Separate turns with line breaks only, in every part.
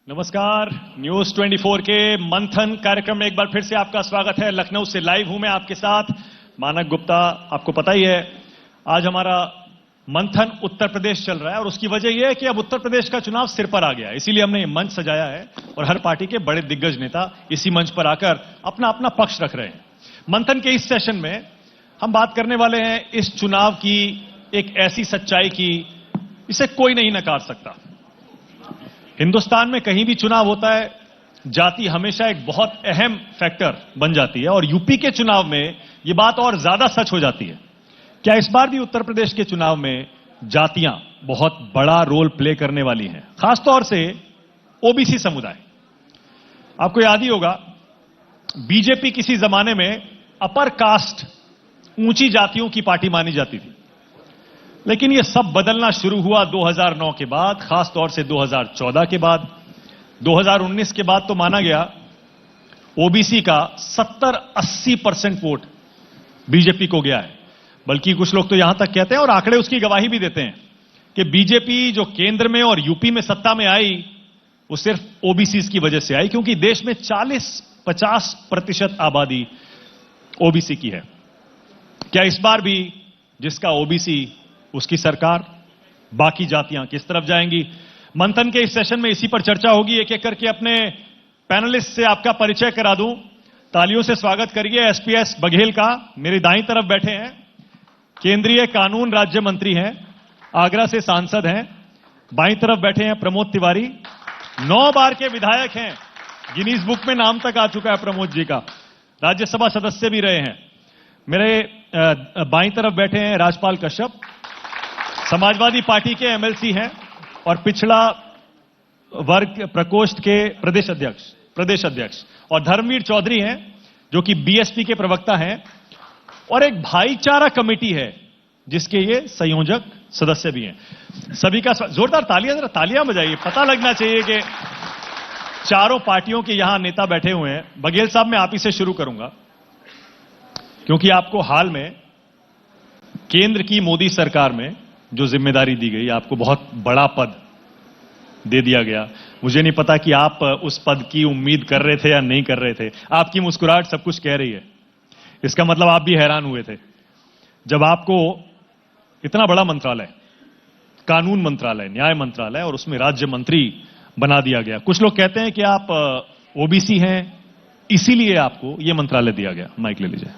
नमस्कार। न्यूज 24 के मंथन कार्यक्रम में एक बार फिर से आपका स्वागत है। लखनऊ से लाइव हूं मैं आपके साथ, मानक गुप्ता। आपको पता ही है आज हमारा मंथन उत्तर प्रदेश चल रहा है और उसकी वजह यह है कि अब उत्तर प्रदेश का चुनाव सिर पर आ गया है, इसीलिए हमने ये मंच सजाया है और हर पार्टी के बड़े दिग्गज नेता इसी मंच पर आकर अपना अपना पक्ष रख रहे हैं। मंथन के इस सेशन में हम बात करने वाले हैं इस चुनाव की एक ऐसी सच्चाई की इसे कोई नहीं नकार सकता। हिंदुस्तान में कहीं भी चुनाव होता है, जाति हमेशा एक बहुत अहम फैक्टर बन जाती है और यूपी के चुनाव में यह बात और ज्यादा सच हो जाती है। क्या इस बार भी उत्तर प्रदेश के चुनाव में जातियां बहुत बड़ा रोल प्ले करने वाली हैं, खासतौर से ओबीसी समुदाय। आपको याद ही होगा बीजेपी किसी जमाने में अपर कास्ट ऊंची जातियों की पार्टी मानी जाती थी, लेकिन यह सब बदलना शुरू हुआ 2009 के बाद, खासतौर से 2014 के बाद। 2019 के बाद तो माना गया ओबीसी का 70-80% वोट बीजेपी को गया है। बल्कि कुछ लोग तो यहां तक कहते हैं और आंकड़े उसकी गवाही भी देते हैं कि बीजेपी जो केंद्र में और यूपी में सत्ता में आई वो सिर्फ ओबीसी की वजह से आई, क्योंकि देश में 40-50% आबादी ओबीसी की है। क्या इस बार भी जिसका ओबीसी उसकी सरकार, बाकी जातियां किस तरफ जाएंगी? मंथन के इस सेशन में इसी पर चर्चा होगी। एक एक करके अपने पैनलिस्ट से आपका परिचय करा दूं। तालियों से स्वागत करिए एसपीएस बघेल का, मेरी दाईं तरफ बैठे हैं। केंद्रीय कानून राज्य मंत्री हैं, आगरा से सांसद हैं। बाईं तरफ बैठे हैं प्रमोद तिवारी, 9 बार के विधायक हैं, गिनीज बुक में नाम तक आ चुका है प्रमोद जी का, राज्यसभा सदस्य भी रहे हैं। मेरे बाईं तरफ बैठे हैं राजपाल कश्यप, समाजवादी पार्टी के एमएलसी हैं और पिछड़ा वर्ग प्रकोष्ठ के प्रदेश अध्यक्ष और धर्मवीर चौधरी हैं जो कि बीएसपी के प्रवक्ता हैं और एक भाईचारा कमेटी है जिसके ये संयोजक सदस्य भी हैं। सभी का जोरदार तालियां बजाइए, पता लगना चाहिए कि चारों पार्टियों के यहां नेता बैठे हुए हैं। बघेल साहब, मैं आप ही से शुरू करूंगा क्योंकि आपको हाल में केंद्र की मोदी सरकार में जो जिम्मेदारी दी गई, आपको बहुत बड़ा पद दे दिया गया। मुझे नहीं पता कि आप उस पद की उम्मीद कर रहे थे या नहीं कर रहे थे। आपकी मुस्कुराहट सब कुछ कह रही है, इसका मतलब आप भी हैरान हुए थे जब आपको इतना बड़ा मंत्रालय, कानून मंत्रालय, न्याय मंत्रालय और उसमें राज्य मंत्री बना दिया गया। कुछ लोग कहते हैं कि आप ओबीसी हैं, इसीलिए आपको यह मंत्रालय दिया गया। माइक ले लीजिए।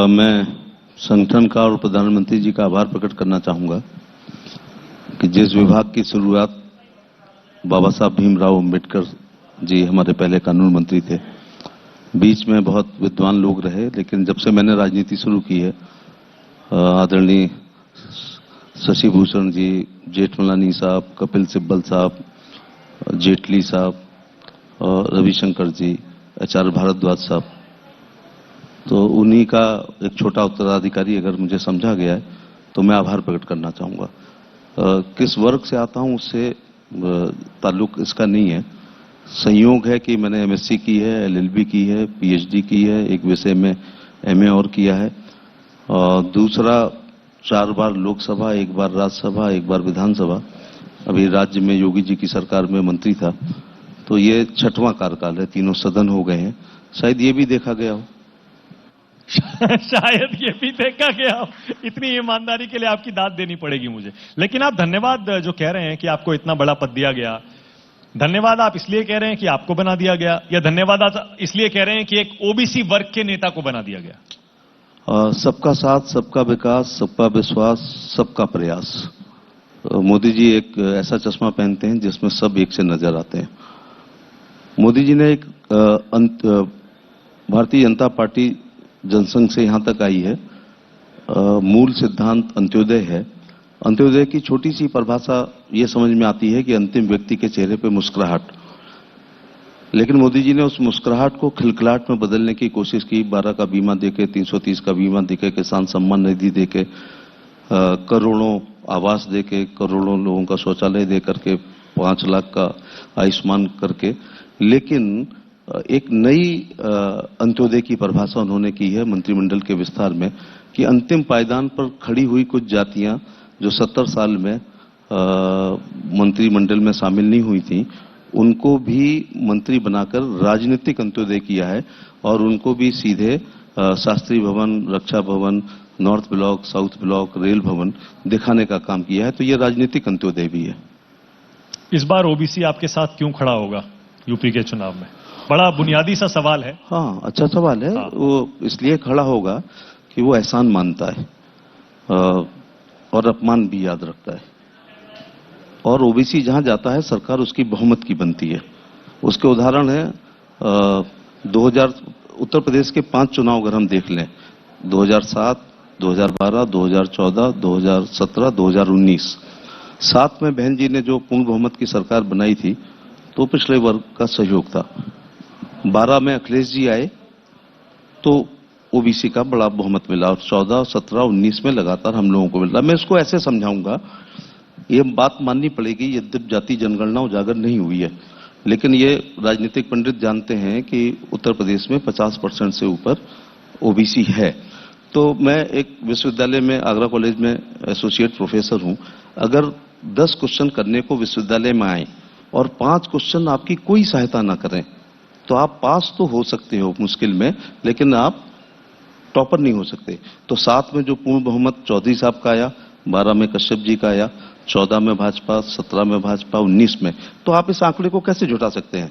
मैं संगठन का और प्रधानमंत्री जी का आभार प्रकट करना चाहूंगा कि जिस विभाग की शुरुआत बाबा साहब भीमराव अंबेडकर जी हमारे पहले कानून मंत्री थे, बीच में बहुत विद्वान लोग रहे, लेकिन जब से मैंने राजनीति शुरू की है, आदरणीय शशि भूषण जी, जेठमलानी साहब, कपिल सिब्बल साहब, जेटली साहब, रविशंकर जी, आचार्य भारद्वाज साहब, तो उन्हीं का एक छोटा उत्तराधिकारी अगर मुझे समझा गया है तो मैं आभार प्रकट करना चाहूंगा। किस वर्ग से आता हूं उससे ताल्लुक इसका नहीं है। संयोग है कि मैंने एमएससी की है, एलएलबी की है, पीएचडी की है, एक विषय में एमए और किया है, और दूसरा 4 बार लोकसभा, 1 बार राज्यसभा, 1 बार विधानसभा, अभी राज्य में योगी जी की सरकार में मंत्री था। तो ये 6वां कार्यकाल है, तीनों सदन हो गए हैं। शायद ये भी देखा गया हो
शायद ये भी देखा गया हो। इतनी ईमानदारी के लिए आपकी दाद देनी पड़ेगी मुझे। लेकिन आप धन्यवाद जो कह रहे हैं कि आपको इतना बड़ा पद दिया गया, धन्यवाद आप इसलिए कह रहे हैं कि आपको बना दिया गया, या धन्यवाद आप इसलिए कह रहे हैं कि एक ओबीसी वर्ग के नेता को बना दिया गया?
सबका साथ, सबका विकास, सबका विश्वास, सबका प्रयास। मोदी जी एक ऐसा चश्मा पहनते हैं जिसमें सब एक से नजर आते हैं। मोदी जी ने एक भारतीय जनता पार्टी जनसंघ से यहां तक आई है। मूल सिद्धांत अंत्योदय है। अंत्योदय की छोटी सी परिभाषा यह समझ में आती है कि अंतिम व्यक्ति के चेहरे पे मुस्कुराहट, लेकिन मोदी जी ने उस मुस्कुराहट को खिलखिलाहट में बदलने की कोशिश की। 12 का बीमा देके, 330 का बीमा देके, किसान सम्मान निधि देके, करोड़ों आवास देके, करोड़ों लोगों का शौचालय दे करके, 5 लाख का आयुष्मान करके, लेकिन एक नई अंत्योदय की परिभाषा उन्होंने की है मंत्रिमंडल के विस्तार में कि अंतिम पायदान पर खड़ी हुई कुछ जातियां जो 70 साल में मंत्रिमंडल में शामिल नहीं हुई थी, उनको भी मंत्री बनाकर राजनीतिक अंत्योदय किया है और उनको भी सीधे शास्त्री भवन, रक्षा भवन, north block, south block, rail भवन दिखाने का काम किया है। तो ये राजनीतिक अंत्योदय भी है।
इस बार ओबीसी आपके साथ क्यों खड़ा होगा यूपी के चुनाव में? बड़ा बुनियादी सा सवाल है।
हाँ, अच्छा सवाल है।
हाँ।
वो इसलिए खड़ा होगा कि वो एहसान मानता है और अपमान भी याद रखता है। और ओबीसी जहां जाता है सरकार उसकी बहुमत की बनती है। उसके उदाहरण है 2000 उत्तर प्रदेश के 5 चुनाव अगर हम देख लें, 2007, 2012, 2014, 2017, 2019। 7 में बहन जी ने जो पूर्ण बहुमत की सरकार बनाई थी तो पिछड़े वर्ग का सहयोग था। 12 में अखिलेश जी आए तो ओबीसी का बड़ा बहुमत मिला और 14, 17, 19 में लगातार हम लोगों को मिल रहा। मैं इसको ऐसे समझाऊंगा, ये बात माननी पड़ेगी, यद्यप जाति जनगणना उजागर नहीं हुई है, लेकिन ये राजनीतिक पंडित जानते हैं कि उत्तर प्रदेश में 50% से ऊपर ओबीसी है। तो मैं एक विश्वविद्यालय में, आगरा कॉलेज में एसोसिएट प्रोफेसर हूं। अगर 10 क्वेश्चन करने को विश्वविद्यालय में आए और 5 क्वेश्चन आपकी कोई सहायता ना करें तो आप पास तो हो सकते हो मुश्किल में, लेकिन आप टॉपर नहीं हो सकते। तो 7 में जो पूर्ण बहुमत चौधरी साहब का आया, 12 में कश्यप जी का आया, 14 में भाजपा, 17 में भाजपा, 19 में, तो आप इस आंकड़े को कैसे जुटा सकते हैं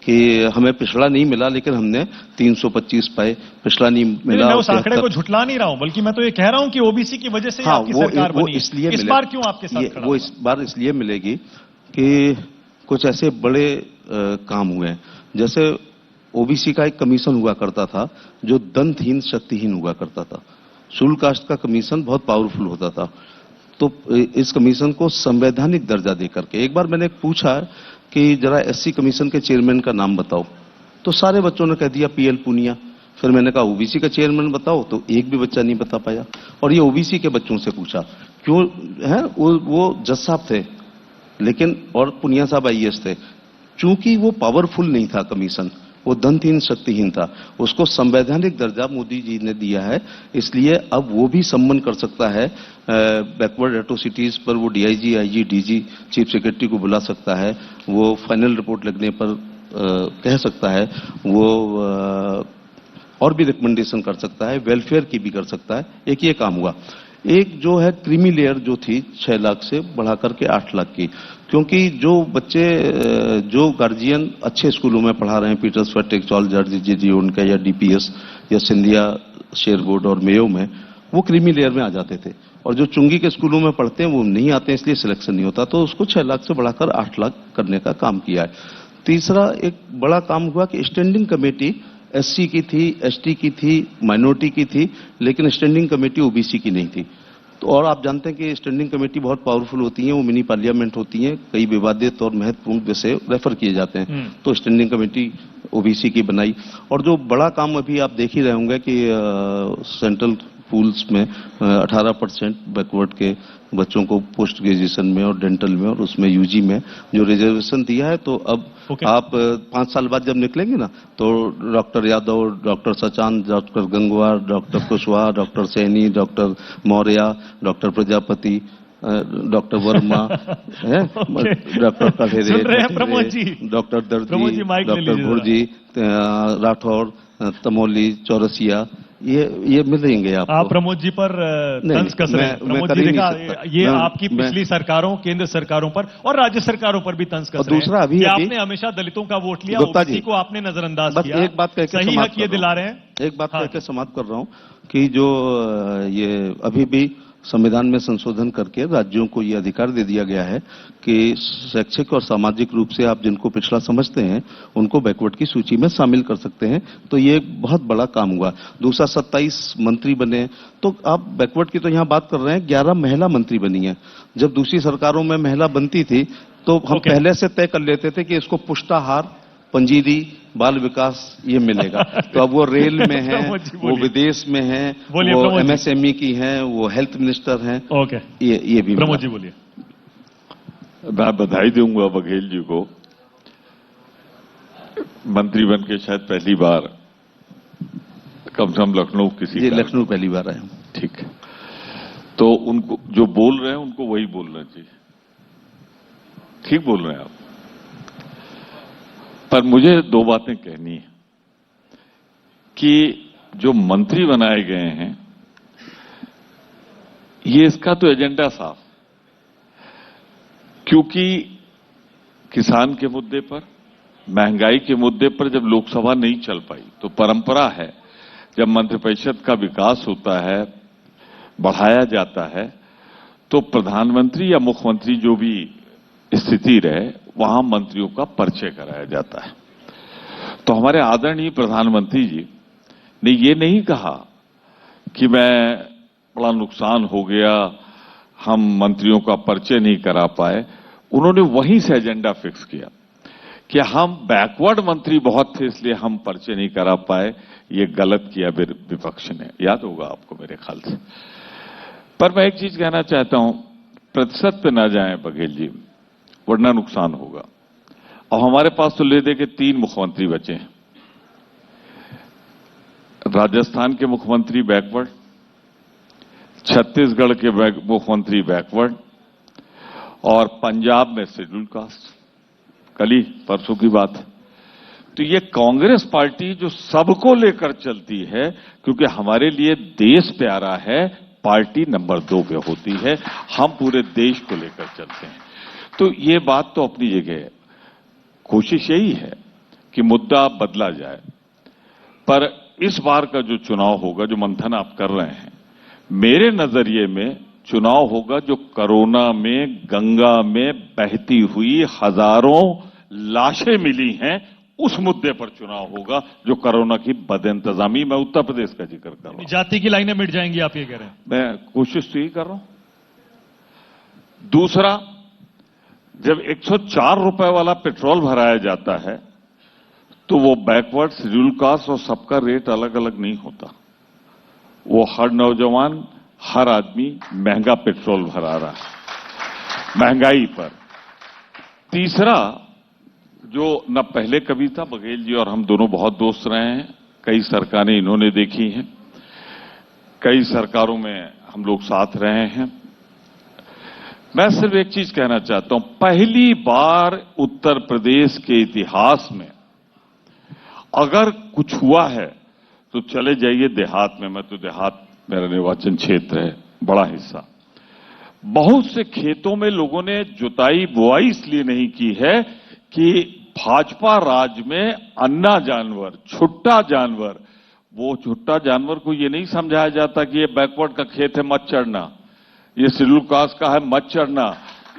कि हमें पिछड़ा नहीं मिला लेकिन हमने 325 पाए, पिछड़ा नहीं मिला।
मैं उस आंकड़े को झुटला नहीं रहा हूं, बल्कि मैं तो ये कह रहा हूं कि ओबीसी की वजह से आपकी सरकार बनी है। इस बार क्यों आपके साथ खड़ा?
वो इस बार इसलिए मिलेगी कि कुछ ऐसे बड़े काम हुए हैं। जैसे ओबीसी का एक कमीशन हुआ करता था जो दंतहीन शक्तिहीन हुआ करता था। शेड्यूल कास्ट का कमीशन बहुत पावरफुल होता था, तो इस कमीशन को संवैधानिक दर्जा देकर के एक बार मैंने पूछा कि जरा एससी कमीशन के चेयरमैन का नाम बताओ, तो सारे बच्चों ने कह दिया पीएल पूनिया। फिर मैंने कहा ओबीसी का चेयरमैन बताओ, तो एक भी बच्चा नहीं बता पाया। और ये ओबीसी के बच्चों से पूछा क्यों है, वो जज साहब थे लेकिन, और पुनिया साहब आईएएस थे, चूंकि वो पावरफुल नहीं था कमीशन, वो दंतहीन शक्तिहीन था, उसको संवैधानिक दर्जा मोदी जी ने दिया है। इसलिए अब वो भी सम्मन कर सकता है, बैकवर्ड एट्रोसिटीज पर वो DIG, IG, DG, chief secretary को बुला सकता है, वो फाइनल रिपोर्ट लगने पर कह सकता है, वो और भी रिकमेंडेशन कर सकता है, वेलफेयर की भी कर सकता है। एक ये काम हुआ। एक जो है क्रीमी लेयर जो थी 6 लाख से बढ़ा करके 8 लाख की, क्योंकि जो बच्चे, जो गार्जियन अच्छे स्कूलों में पढ़ा रहे हैं, पीटर्सबर्ग, टेक्सॉल, जॉर्ज उनका या डीपीएस या सिंधिया, शेरवुड और मेयो में, वो क्रीमी लेयर में आ जाते थे। और जो चुंगी के स्कूलों में पढ़ते हैं वो नहीं आते हैं, इसलिए सिलेक्शन नहीं होता, तो उसको 6 लाख से बढ़ाकर 8 लाख करने का काम किया है। तीसरा एक बड़ा काम हुआ कि स्टैंडिंग कमेटी एससी की थी, एसटी की थी, माइनॉरिटी की थी, लेकिन स्टैंडिंग कमेटी ओबीसी की नहीं थी। तो और आप जानते हैं कि स्टैंडिंग कमेटी बहुत पावरफुल होती हैं, वो मिनी पार्लियामेंट होती हैं, कई विवादित और महत्वपूर्ण विषय रेफर किए जाते हैं, तो स्टैंडिंग कमेटी ओबीसी की बनाई। और जो बड़ा काम अभी आप देख ही रहे होंगे कि सेंट्रल स्कूल्स में 18% बैकवर्ड के बच्चों को पोस्ट ग्रेजुएशन में और डेंटल में और उसमें यूजी में जो रिजर्वेशन दिया है, तो अब आप 5 साल बाद जब निकलेंगे ना, तो doctor Yadav, doctor Sachan, doctor Gangwar, doctor Kushwaha, doctor Saini, doctor Maurya, doctor Prajapati, doctor Verma है, डॉक्टर कठेरे, डॉक्टर दर्जी, डॉक्टर भुर्जी, राठौर, तमोली, चौरसिया, ये मिलेंगे आपको।
आप प्रमोद जी पर तंज कस रहे हैं। प्रमोद जी देखा, ये आपकी पिछली सरकारों, केंद्र सरकारों पर और राज्य सरकारों पर भी तंज कस रहे हैं। दूसरा अभी आपने हमेशा दलितों का वोट लिया, ओबीसी को आपने नजरअंदाज किया।
एक बात कहकर
सही हक ये दिला रहे हैं।
एक बात कहकर समाप्त कर रहा हूं कि जो ये अभी भी संविधान में संशोधन करके राज्यों को ये अधिकार दे दिया गया है कि शैक्षिक और सामाजिक रूप से आप जिनको पिछड़ा समझते हैं उनको बैकवर्ड की सूची में शामिल कर सकते हैं, तो ये एक बहुत बड़ा काम हुआ। दूसरा 27 मंत्री बने, तो आप बैकवर्ड की तो यहां बात कर रहे हैं, 11 महिला मंत्री बनी है। जब दूसरी सरकारों में महिला बनती थी तो हम पहले से तय कर लेते थे कि इसको पुष्टाहार, पंजीरी, बाल विकास ये मिलेगा। तो अब वो रेल में है, वो विदेश में है, वो एमएसएमई की है, वो हेल्थ मिनिस्टर हैं।
ओके,
ये भी।
प्रमोद जी बोलिए।
मैं बधाई दूंगा बघेल जी को, मंत्री बन के शायद पहली बार कम से कम लखनऊ किसी का।
लखनऊ पहली बार आया।
ठीक है, तो उनको जो बोल रहे हैं उनको वही बोलना चाहिए। ठीक बोल रहे हैं आप। पर मुझे दो बातें कहनी है कि जो मंत्री बनाए गए हैं, ये इसका तो एजेंडा साफ, क्योंकि किसान के मुद्दे पर, महंगाई के मुद्दे पर जब लोकसभा नहीं चल पाई तो परंपरा है जब मंत्रिपरिषद का विकास होता है, बढ़ाया जाता है, तो प्रधानमंत्री या मुख्यमंत्री जो भी स्थिति रहे वहां मंत्रियों का परिचय कराया जाता है। तो हमारे आदरणीय प्रधानमंत्री जी ने ये नहीं कहा कि मैं बड़ा नुकसान हो गया, हम मंत्रियों का परिचय नहीं करा पाए। उन्होंने वहीं से एजेंडा फिक्स किया कि हम बैकवर्ड मंत्री बहुत थे इसलिए हम परिचय नहीं करा पाए। ये गलत किया विपक्ष ने, याद होगा आपको मेरे ख्याल से। पर मैं एक चीज कहना चाहता हूं, प्रतिशत पे ना जाएं बघेल जी, वरना नुकसान होगा। और हमारे पास तो ले दे के 3 मुख्यमंत्री बचे हैं। राजस्थान के मुख्यमंत्री बैकवर्ड, छत्तीसगढ़ के मुख्यमंत्री बैकवर्ड, और पंजाब में शेड्यूल कास्ट। कल ही परसों की बात है। तो ये कांग्रेस पार्टी जो सबको लेकर चलती है, क्योंकि हमारे लिए देश प्यारा है, पार्टी नंबर 2 पे होती है, हम पूरे देश को लेकर चलते हैं। तो ये बात तो अपनी जगह है। कोशिश यही है कि मुद्दा बदला जाए। पर इस बार का जो चुनाव होगा, जो मंथन आप कर रहे हैं, मेरे नजरिए में चुनाव होगा जो कोरोना में गंगा में बहती हुई हजारों लाशें मिली हैं, उस मुद्दे पर चुनाव होगा, जो कोरोना की बदइंतजामी। मैं उत्तर प्रदेश का जिक्र कर रहा हूं।
जाति की लाइनें मिट जाएंगी, आप ये कह रहे हैं?
मैं कोशिश तो यही कर रहा हूं। दूसरा, जब 104 रुपए वाला पेट्रोल भराया जाता है तो वो बैकवर्ड, शेड्यूल कास्ट और सबका रेट अलग अलग नहीं होता। वो हर नौजवान, हर आदमी महंगा पेट्रोल भरा रहा है महंगाई पर। तीसरा, जो न पहले कभी था, बघेल जी और हम दोनों बहुत दोस्त रहे हैं, कई सरकारें इन्होंने देखी हैं, कई सरकारों में हम लोग साथ रहे हैं। मैं सिर्फ एक चीज कहना चाहता हूं, पहली बार उत्तर प्रदेश के इतिहास में अगर कुछ हुआ है तो चले जाइए देहात में। मैं तो देहात, मेरा निर्वाचन क्षेत्र है, बड़ा हिस्सा। बहुत से खेतों में लोगों ने जुताई बुआई इसलिए नहीं की है कि भाजपा राज में अन्ना जानवर, छुट्टा जानवर, वो छुट्टा जानवर को ये नहीं समझाया जाता कि ये बैकवर्ड का खेत है मत चढ़ना, ये शेड्यूल कास्ट का है मत चढ़ना,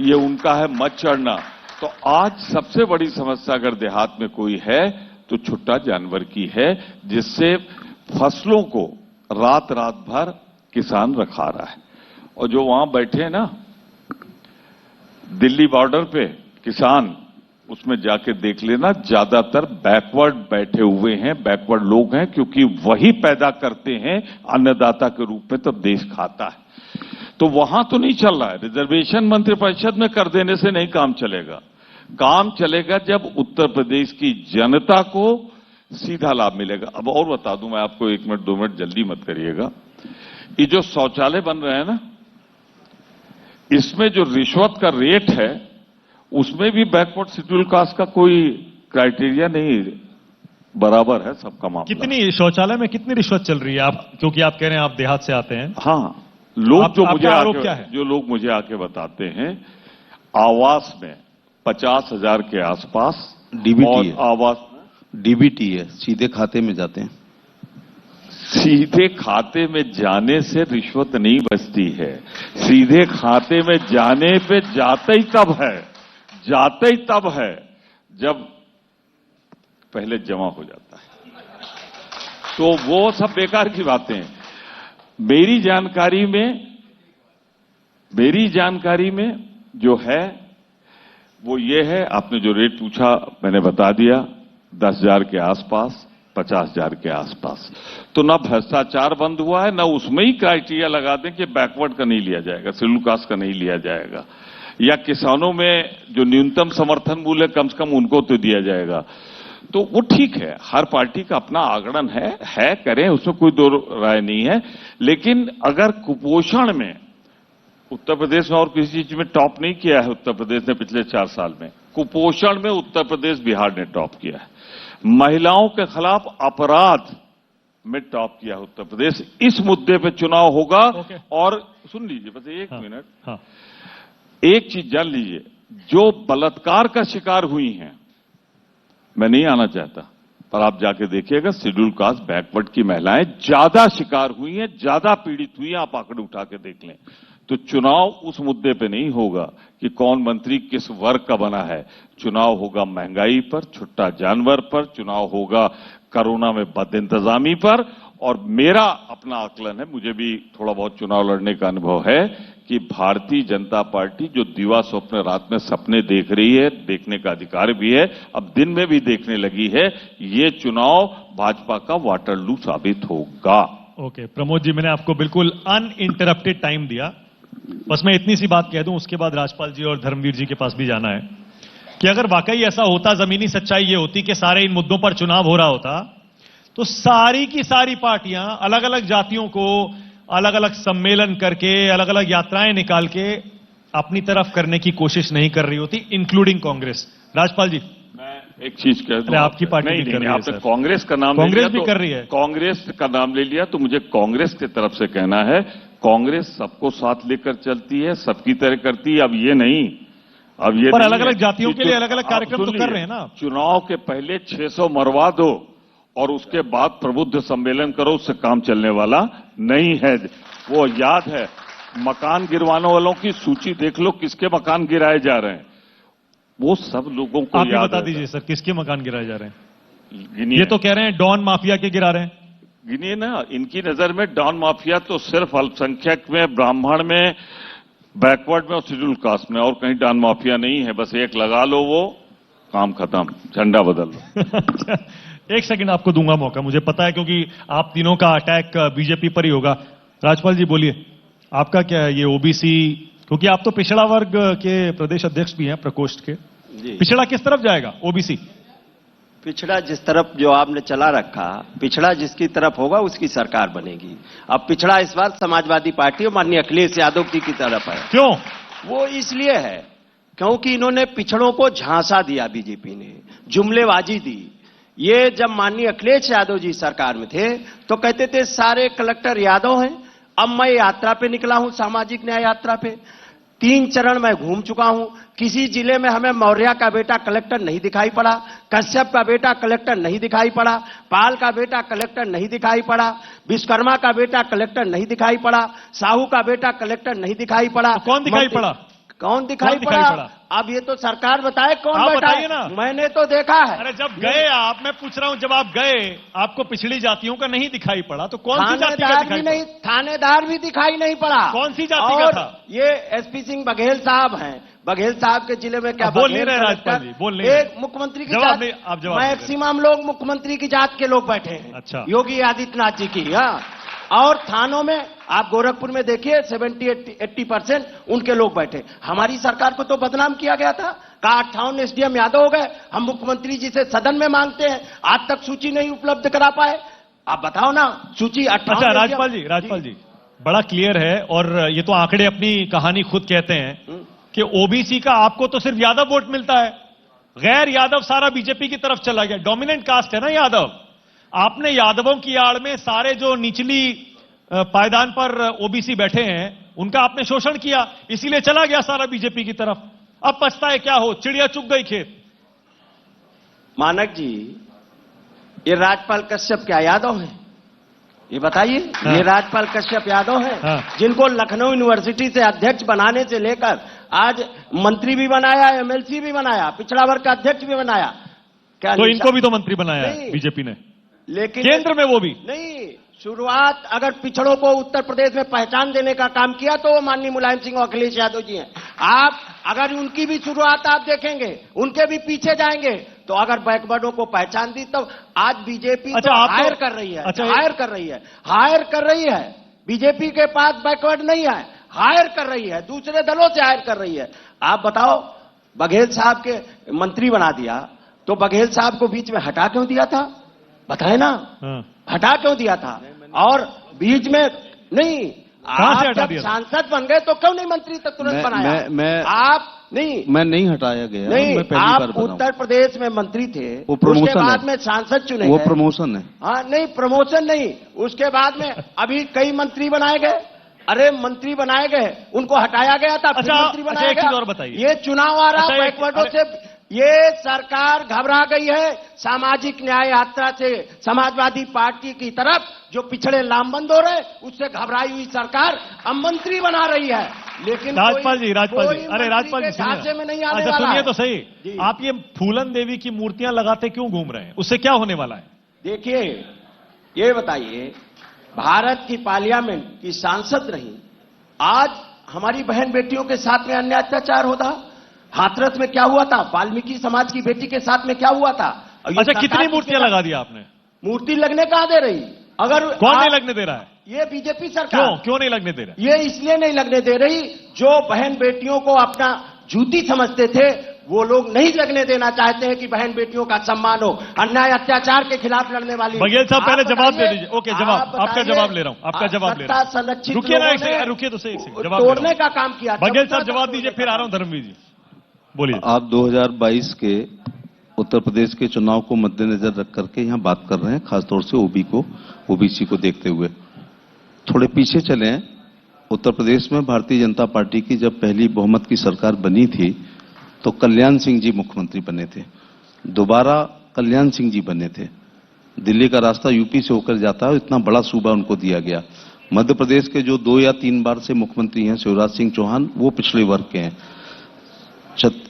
ये उनका है मत चढ़ना। तो आज सबसे बड़ी समस्या अगर देहात में कोई है तो छुट्टा जानवर की है, जिससे फसलों को रात रात भर किसान रखा रहा है। और जो वहां बैठे हैं ना दिल्ली बॉर्डर पे किसान, उसमें जाके देख लेना, ज्यादातर बैकवर्ड बैठे हुए हैं, बैकवर्ड लोग हैं, क्योंकि वही पैदा करते हैं अन्नदाता के रूप में, तब देश खाता है। तो वहां तो नहीं चल रहा है। रिजर्वेशन मंत्रिपरिषद में कर देने से नहीं काम चलेगा। काम चलेगा जब उत्तर प्रदेश की जनता को सीधा लाभ मिलेगा। अब और बता दूं मैं आपको, 1 मिनट 2 मिनट जल्दी मत करिएगा। ये जो शौचालय बन रहे हैं ना, इसमें जो रिश्वत का रेट है उसमें भी बैकवर्ड शेड्यूल कास्ट का कोई क्राइटेरिया नहीं, बराबर है सबका मामला।
कितनी शौचालय में कितनी रिश्वत चल रही है? आप, क्योंकि आप कह रहे हैं आप देहात से आते हैं।
हाँ, लोग जो मुझे
आरोप क्या है?
जो लोग मुझे आके बताते हैं, आवास में 50,000 के आसपास
डीबीटी है,
आवास
डीबीटी है, सीधे खाते में जाते हैं।
सीधे खाते में जाने से रिश्वत नहीं बचती है। सीधे खाते में जाने पे जाते ही तब है जब पहले जमा हो जाता है। तो वो सब बेकार की बातें हैं। मेरी जानकारी में जो है वो ये है, आपने जो रेट पूछा मैंने बता दिया, 10,000 के आसपास, 50,000 के आसपास। तो ना भ्रष्टाचार बंद हुआ है, ना उसमें ही क्राइटेरिया लगा दें कि बैकवर्ड का नहीं लिया जाएगा, शेड्यूल कास्ट का नहीं लिया जाएगा, या किसानों में जो न्यूनतम समर्थन मूल्य कम से कम उनको तो दिया जाएगा। तो वो ठीक है, हर पार्टी का अपना आगणन है, करें, उसमें कोई दो राय नहीं है। लेकिन अगर कुपोषण में उत्तर प्रदेश में और किसी चीज में टॉप नहीं किया है उत्तर प्रदेश ने पिछले 4 साल में। कुपोषण में उत्तर प्रदेश बिहार ने टॉप किया है। महिलाओं के खिलाफ अपराध में टॉप किया है उत्तर प्रदेश। इस मुद्दे पे चुनाव होगा। और सुन लीजिए बस एक मिनट।
हाँ।
एक चीज जान लीजिए, जो बलात्कार का शिकार हुई हैं, मैं नहीं आना चाहता, पर आप जाके देखिएगा शेड्यूल कास्ट बैकवर्ड की महिलाएं ज्यादा शिकार हुई हैं, ज्यादा पीड़ित हुई हैं। आप आंकड़े उठा के देख लें। तो चुनाव उस मुद्दे पे नहीं होगा कि कौन मंत्री किस वर्ग का बना है। चुनाव होगा महंगाई पर, छुट्टा जानवर पर, चुनाव होगा कोरोना में बदइंतजामी पर। और मेरा अपना आकलन है, मुझे भी थोड़ा बहुत चुनाव लड़ने का अनुभव है, कि भारतीय जनता पार्टी जो दिवा स्वप्न रात में सपने देख रही है, देखने का अधिकार भी है, अब दिन में भी देखने लगी है, ये चुनाव भाजपा का वाटरलू साबित होगा।
ओके प्रमोद जी, मैंने आपको बिल्कुल अनइंटरप्टेड टाइम दिया। बस मैं इतनी सी बात कह दूं, उसके बाद राजपाल जी और धर्मवीर जी के पास भी जाना है, कि अगर वाकई ऐसा होता, जमीनी सच्चाई ये होती कि सारे इन मुद्दों पर चुनाव हो रहा होता, तो सारी की सारी पार्टियां अलग अलग जातियों को अलग अलग सम्मेलन करके, अलग अलग यात्राएं निकाल के अपनी तरफ करने की कोशिश नहीं कर रही होती, इंक्लूडिंग कांग्रेस। राजपाल जी,
मैं एक चीज कह दूं,
आपकी पार्टी भी कर रही है,
आपने कांग्रेस का नाम
कांग्रेस
ले लिया,
भी कर रही है।
कांग्रेस का नाम ले लिया तो मुझे कांग्रेस की तरफ से कहना है, कांग्रेस सबको साथ लेकर चलती है, सबकी तरह करती है। अब ये नहीं, अब ये
पर अलग अलग जातियों के लिए अलग अलग कार्यक्रम तो कर रहे हैं ना।
चुनाव के पहले 600 मरवा दो और उसके बाद प्रबुद्ध सम्मेलन करो, उससे काम चलने वाला नहीं है। वो याद है, मकान गिरवाने वालों की सूची देख लो, किसके मकान गिराए जा रहे हैं, वो सब लोगों को
आप
याद
बता दीजिए सर, किसके मकान गिराए जा रहे हैं?
गिनिए।
ये तो कह रहे हैं डॉन माफिया के गिरा रहे हैं।
गिनिए ना, इनकी नजर में डॉन माफिया तो सिर्फ अल्पसंख्यक में, ब्राह्मण में, बैकवर्ड में और शेड्यूल कास्ट में, और कहीं डॉन माफिया नहीं है। बस एक लगा लो, वो काम खत्म, झंडा बदल लो।
एक सेकंड आपको दूंगा मौका, मुझे पता है, क्योंकि आप तीनों का अटैक बीजेपी पर ही होगा। राजपाल जी बोलिए, आपका क्या है ये ओबीसी, क्योंकि आप तो पिछड़ा वर्ग के प्रदेश अध्यक्ष भी हैं प्रकोष्ठ के। पिछड़ा किस तरफ जाएगा? ओबीसी
पिछड़ा जिस तरफ जो आपने चला रखा, पिछड़ा जिसकी तरफ होगा उसकी सरकार बनेगी। अब पिछड़ा इस बार समाजवादी पार्टी और माननीय अखिलेश यादव जी की तरफ है।
क्यों?
वो इसलिए है क्योंकि इन्होंने पिछड़ों को झांसा दिया, बीजेपी ने जुमलेबाजी दी। ये जब माननीय अखिलेश यादव जी सरकार में थे तो कहते थे सारे कलेक्टर यादव हैं। अब मैं यात्रा पे निकला हूं, सामाजिक न्याय यात्रा पे 3 चरण मैं घूम चुका हूं। किसी जिले में हमें मौर्य का बेटा कलेक्टर नहीं दिखाई पड़ा, कश्यप का बेटा कलेक्टर नहीं दिखाई पड़ा, पाल का बेटा कलेक्टर नहीं दिखाई पड़ा, विश्वकर्मा का बेटा कलेक्टर नहीं दिखाई पड़ा, साहू का बेटा कलेक्टर नहीं दिखाई पड़ा।
तो कौन दिखाई पड़ा?
कौन दिखाई पड़ा? अब ये तो सरकार बताए कौन बैठा है ना, मैंने तो देखा है।
अरे जब गए आप, मैं पूछ रहा हूं, जब आप गए आपको पिछड़ी जातियों का नहीं दिखाई पड़ा, तो कौन सी जाति का दिखाई पड़ा?
थानेदार भी दिखाई नहीं पड़ा।
कौन सी जाति का था?
ये एसपी सिंह बघेल साहब हैं। बघेल साहब के जिले में क्या
बोल नहीं रहे राजपाल जी, बोल नहीं रहे।
मुख्यमंत्री की जात, मैक्सिमम लोग मुख्यमंत्री की जात के लोग बैठे हैं।
अच्छा,
योगी आदित्यनाथ जी की। हाँ, और थानों में आप गोरखपुर में देखिए 70-80% उनके लोग बैठे। हमारी सरकार को तो बदनाम किया गया था, कहा 58 एसडीएम यादव हो गए। हम मुख्यमंत्री जी से सदन में मांगते हैं, आज तक सूची नहीं उपलब्ध करा पाए। आप बताओ ना, सूची 58।
अच्छा राजपाल जी बड़ा क्लियर है, और ये तो आंकड़े अपनी कहानी खुद कहते हैं कि ओबीसी का आपको तो सिर्फ यादव वोट मिलता है, गैर यादव सारा बीजेपी की तरफ चला गया। डोमिनेंट कास्ट है ना यादव। आपने यादवों की आड़ में सारे जो निचली पायदान पर ओबीसी बैठे हैं उनका आपने शोषण किया, इसीलिए चला गया सारा बीजेपी की तरफ। अब पछताए क्या हो, चिड़िया चुग गई खेत।
मानक जी, ये राजपाल कश्यप क्या यादव हैं? ये बताइए। हाँ। ये राजपाल कश्यप यादव हैं। हाँ। जिनको लखनऊ यूनिवर्सिटी से अध्यक्ष बनाने से लेकर आज मंत्री भी बनाया, एमएलसी भी बनाया, पिछड़ा वर्ग का अध्यक्ष भी बनाया। क्या
तो इनको भी तो मंत्री बनाया है बीजेपी ने, लेकिन केंद्र में वो भी
नहीं। शुरुआत अगर पिछड़ों को उत्तर प्रदेश में पहचान देने का काम किया तो वो माननीय मुलायम सिंह और अखिलेश यादव जी हैं। आप अगर उनकी भी शुरुआत आप देखेंगे, उनके भी पीछे जाएंगे, तो अगर बैकवर्डों को पहचान दी तो आज बीजेपी तो हायर कर रही है। हायर कर रही है। बीजेपी के पास बैकवर्ड नहीं है, हायर कर रही है, दूसरे दलों से हायर कर रही है। आप बताओ, बघेल साहब के मंत्री बना दिया तो बघेल साहब को बीच में हटा क्यों दिया था? बताए ना, हटा क्यों दिया था? और बीच में नहीं,
कहां से
आप
हटा
जब
दिया था?
सांसद बन गए तो क्यों नहीं मंत्री तक तुरंत बनाया? आप नहीं
मैं नहीं हटाया गया।
नहीं,
मैं पहली बार
आप
बना हूं।
उत्तर प्रदेश में मंत्री थे,
वो प्रमोशन
उसके बाद
है।
में सांसद चुने
वो
गए।
प्रमोशन है।
हाँ नहीं, प्रमोशन नहीं, उसके बाद में अभी कई मंत्री बनाए गए। अरे मंत्री बनाए गए, उनको हटाया गया था, फिर मंत्री बनाया
एक चीज
गया।
और बताइए।
ये चुनाव आ रहा,
अच्छा,
बैकवर्डों से ये सरकार घबरा गई है सामाजिक न्याय यात्रा से समाजवादी पार्टी की तरफ, जो पिछड़े लामबंद हो रहे, उससे घबराई हुई सरकार अब मंत्री बना रही है। लेकिन
राजपाल जी, राजपाल जी,
कोई
अरे राजपाल जी
मंत्री के ढांचे में नहीं
सुनिए,
आने
अच्छा
वाला
सुनिए
है।
तो सही,
जी।
आप ये फूलन देवी की मूर्तियां लगाते क्यों घूम रहे हैं? उससे क्या होने वाला है?
देखिए, ये बताइए, भारत की पार्लियामेंट की सांसद रही, आज हमारी बहन बेटियों के साथ में अन्याय अत्याचार होता। हाथरस में क्या हुआ था, वाल्मीकि समाज की बेटी के साथ में क्या हुआ था?
अच्छा, कितनी मूर्तियां लगा दी आपने?
मूर्ति लगने कहां दे रही? अगर
कौन नहीं लगने दे रहा है?
ये बीजेपी सरकार।
क्यों नहीं लगने दे रहा?
ये इसलिए नहीं लगने दे रही, जो बहन बेटियों को अपना जूती समझते थे, वो लोग नहीं लगने देना चाहते हैं कि बहन बेटियों का सम्मान हो। अन्याय अत्याचार के खिलाफ लड़ने वाली।
बघेल साहब, पहले
आप
जवाब दे
बताइए,
दीजिए। ओके, जवाब, आपका जवाब ले रहा हूं, आपका जवाब ले रहा हूं।
सत्ता संरक्षित
रुकिए ना,
लोगों ने
रुकिए तो सही, एक सेकंड, जवाब ले रहा
तोड़ने
हूं।
का काम किया।
बघेल साहब जवाब दीजिए, फिर आ रहा हूं धर्मवीर जी, बोलिए।
आप 2022 के उत्तर प्रदेश के चुनाव को मद्देनजर रख करके यहाँ बात कर रहे हैं, खासतौर से ओबीसी को देखते हुए। थोड़े पीछे चले हैं, उत्तर प्रदेश में भारतीय जनता पार्टी की जब पहली बहुमत की सरकार बनी थी तो कल्याण सिंह जी मुख्यमंत्री बने थे, दोबारा कल्याण सिंह जी बने थे। दिल्ली का रास्ता यूपी से होकर जाता है, इतना बड़ा सूबा उनको दिया गया। मध्य प्रदेश के जो 2 या 3 बार से मुख्यमंत्री हैं शिवराज सिंह चौहान, वो पिछड़े वर्ग के हैं।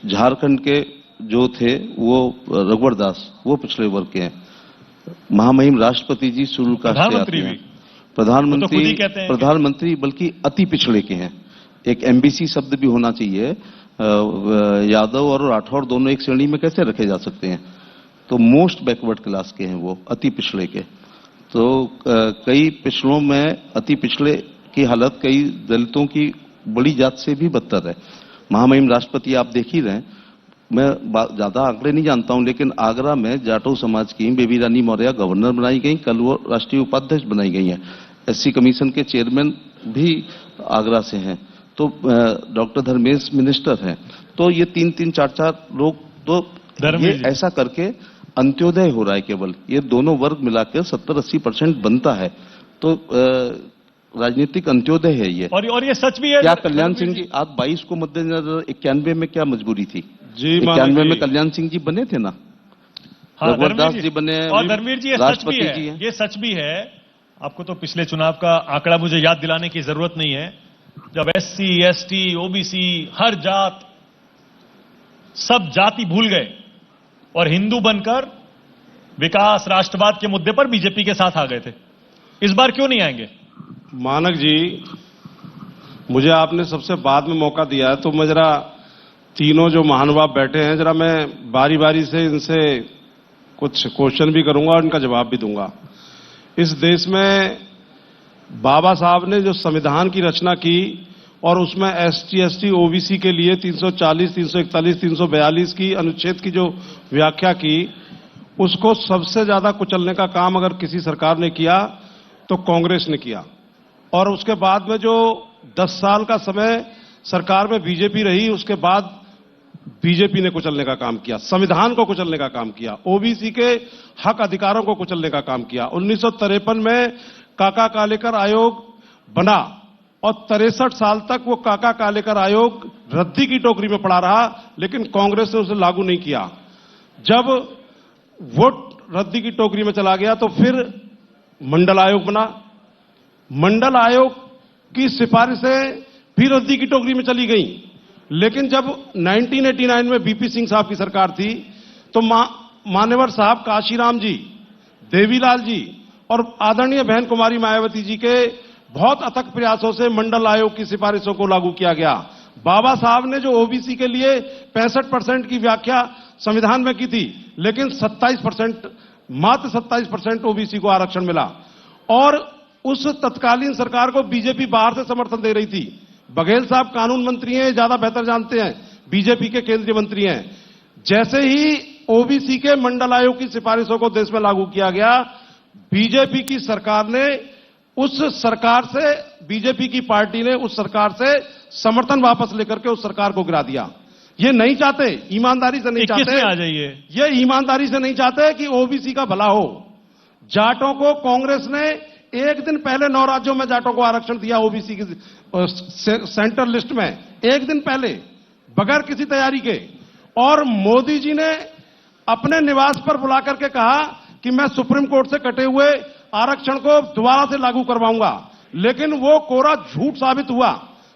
झारखंड के जो थे वो रघुवर दास, वो पिछड़े वर्ग के हैं। महामहिम राष्ट्रपति जी शुरू का प्रधानमंत्री बल्कि अति पिछड़े के हैं। एक एमबीसी शब्द भी होना चाहिए। यादव और राठौर दोनों एक श्रेणी में कैसे रखे जा सकते हैं? तो मोस्ट बैकवर्ड क्लास के हैं वो, अति पिछड़े के। तो कई पिछड़ों में अति पिछड़े की हालत कई दलितों की बड़ी जात से भी बदतर है। महामहिम राष्ट्रपति आप देख ही रहे हैं। मैं ज्यादा आंकड़े नहीं जानता हूं, लेकिन आगरा में जाटो समाज की बेबी रानी मौर्य गवर्नर बनाई गई, कल वो राष्ट्रीय उपाध्यक्ष बनाई गई हैं। एससी कमीशन के चेयरमैन भी आगरा से हैं। तो डॉक्टर धर्मेश मिनिस्टर हैं। तो ये 3-3, 4-4 लोग, तो ये ऐसा करके अंत्योदय हो रहा है। केवल ये दोनों वर्ग मिलाकर 70-80% बनता है, तो राजनीतिक अंत्योदय है ये।
और ये सच भी है।
क्या कल्याण सिंह जी, आप 22 को मद्देनजर 91 में क्या मजबूरी थी?
जी,
91 में कल्याण सिंह जी बने थे ना।
हाँ,
रघुवरदास जी बने,
और धर्मवीर जी, ये सच भी है, ये सच भी है। आपको तो पिछले चुनाव का आंकड़ा मुझे याद दिलाने की जरूरत नहीं है, जब एससी, एसटी, ओबीसी, हर जात, सब जाति भूल गए और हिंदू बनकर विकास राष्ट्रवाद के मुद्दे पर बीजेपी के साथ आ गए थे। इस बार क्यों नहीं आएंगे?
मानक जी, मुझे आपने सबसे बाद में मौका दिया है, तो मैं जरा तीनों जो महानुभाव बैठे हैं, जरा मैं बारी बारी से इनसे कुछ क्वेश्चन भी करूंगा और इनका जवाब भी दूंगा। इस देश में बाबा साहब ने जो संविधान की रचना की और उसमें एसटी, एसटी, ओबीसी के लिए 340, 341, 342 की अनुच्छेद की जो व्याख्या की, उसको सबसे ज्यादा कुचलने का काम अगर किसी सरकार ने किया तो कांग्रेस ने किया। और उसके बाद में जो 10 साल का समय सरकार में बीजेपी रही, उसके बाद बीजेपी ने कुचलने का काम किया, संविधान को कुचलने का काम किया, ओबीसी के हक अधिकारों को कुचलने का काम किया। 1953 में काका कालेकर आयोग बना और 63 साल तक वो काका कालेकर आयोग रद्दी की टोकरी में पड़ा रहा, लेकिन कांग्रेस ने उसे लागू नहीं किया। जब वोट रद्दी की टोकरी में चला गया तो फिर मंडल आयोग बना। मंडल आयोग की सिफारिशें भी रद्दी की टोकरी में चली गई। लेकिन जब 1989 में बीपी सिंह साहब की सरकार थी तो मान्यवर साहब काशीराम जी, देवीलाल जी और आदरणीय बहन कुमारी मायावती जी के बहुत अथक प्रयासों से मंडल आयोग की सिफारिशों को लागू किया गया। बाबा साहब ने जो ओबीसी के लिए 65% की व्याख्या संविधान में की थी, लेकिन 27%, मात्र 27% ओबीसी को आरक्षण मिला। और उस तत्कालीन सरकार को बीजेपी बाहर से समर्थन दे रही थी। बघेल साहब कानून मंत्री हैं, ज्यादा बेहतर जानते हैं, बीजेपी के केंद्रीय मंत्री हैं। जैसे ही ओबीसी के मंडल आयोग की सिफारिशों को देश में लागू किया गया, बीजेपी की सरकार ने उस सरकार से, बीजेपी की पार्टी ने उस सरकार से समर्थन वापस लेकर के उस सरकार को गिरा दिया। ये नहीं चाहते, ईमानदारी से नहीं
21
चाहते।
में आ जाइए।
ये ईमानदारी से नहीं चाहते कि ओबीसी का भला हो। जाटों को कांग्रेस ने एक दिन पहले 9 राज्यों में जाटों को आरक्षण दिया, ओबीसी की सेंट्रल लिस्ट में, एक दिन पहले, बगैर किसी तैयारी के। और मोदी जी ने अपने निवास पर बुला करके कहा कि मैं सुप्रीम कोर्ट से कटे हुए आरक्षण को दोबारा से लागू करवाऊंगा, लेकिन वो कोरा झूठ साबित हुआ।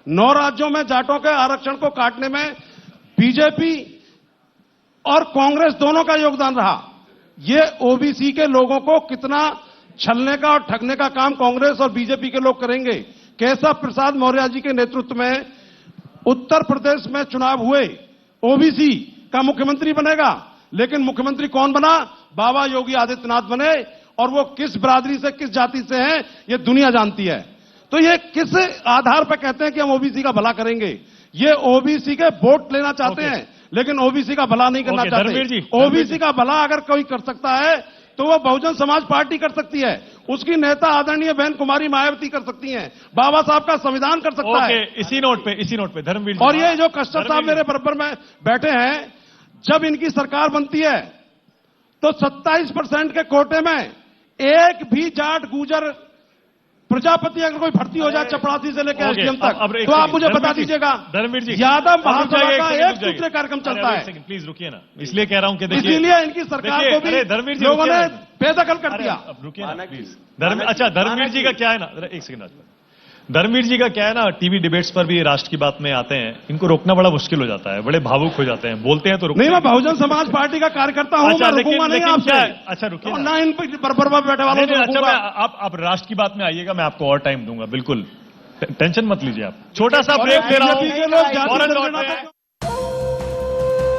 9 राज्यों में जाटों के आरक्षण को काटने में बीजेपी और कांग्रेस दोनों का योगदान रहा। ये ओबीसी के लोगों को कितना छलने का और ठगने का काम कांग्रेस और बीजेपी के लोग करेंगे। केशव प्रसाद मौर्य जी के नेतृत्व में उत्तर प्रदेश में चुनाव हुए, ओबीसी का मुख्यमंत्री बनेगा, लेकिन मुख्यमंत्री कौन बना? बाबा योगी आदित्यनाथ बने। और वो किस बिरादरी से, किस जाति से हैं, ये दुनिया जानती है। तो ये किस आधार पर कहते हैं कि हम ओबीसी का भला करेंगे? ये ओबीसी के वोट लेना चाहते हैं, लेकिन ओबीसी का भला नहीं करना चाहते। ओबीसी का भला अगर कोई कर सकता है तो वो बहुजन समाज पार्टी कर सकती है, उसकी नेता आदरणीय बहन कुमारी मायावती कर सकती हैं, बाबा साहब का संविधान कर सकता है।
इसी नोट पे धर्मवीर जी,
और ये जो कस्टर साहब मेरे बराबर में बैठे हैं, जब इनकी सरकार बनती है तो 27% के कोटे में एक भी जाट, गुजर, प्रजापति अगर कोई भर्ती हो जाए चपरासी से लेकर एसडीएम तक, तो आप मुझे बता दीजिएगा।
धर्मवीर जी,
यादव महासभा का एक सूत्रीय कार्यक्रम चलता है।
प्लीज रुकिए ना, इसलिए कह रहा हूं कि देखिए,
इसीलिए इनकी सरकार को भी
धर्मवीर जी
लोगों ने बेदखल कर दिया।
अब रुकिए ना प्लीज। अच्छा, धर्मवीर जी का क्या है ना, एक सेकंड, धर्मवीर जी का क्या है ना, टीवी डिबेट्स पर भी राष्ट्र की बात में आते हैं, इनको रोकना बड़ा मुश्किल हो जाता है, बड़े भावुक हो जाते हैं, बोलते हैं तो
नहीं, मैं बहुजन समाज पार्टी का कार्यकर्ता हूं, मैं रुकूंगा नहीं आपसे।
अच्छा रुकिए
ना, इन बराबर बैठे वालों से रुकूंगा।
आप राष्ट्र की बात में आइएगा, मैं आपको और टाइम दूंगा, बिल्कुल टेंशन मत लीजिए आप। छोटा सा ब्रेक दे रहा हूं।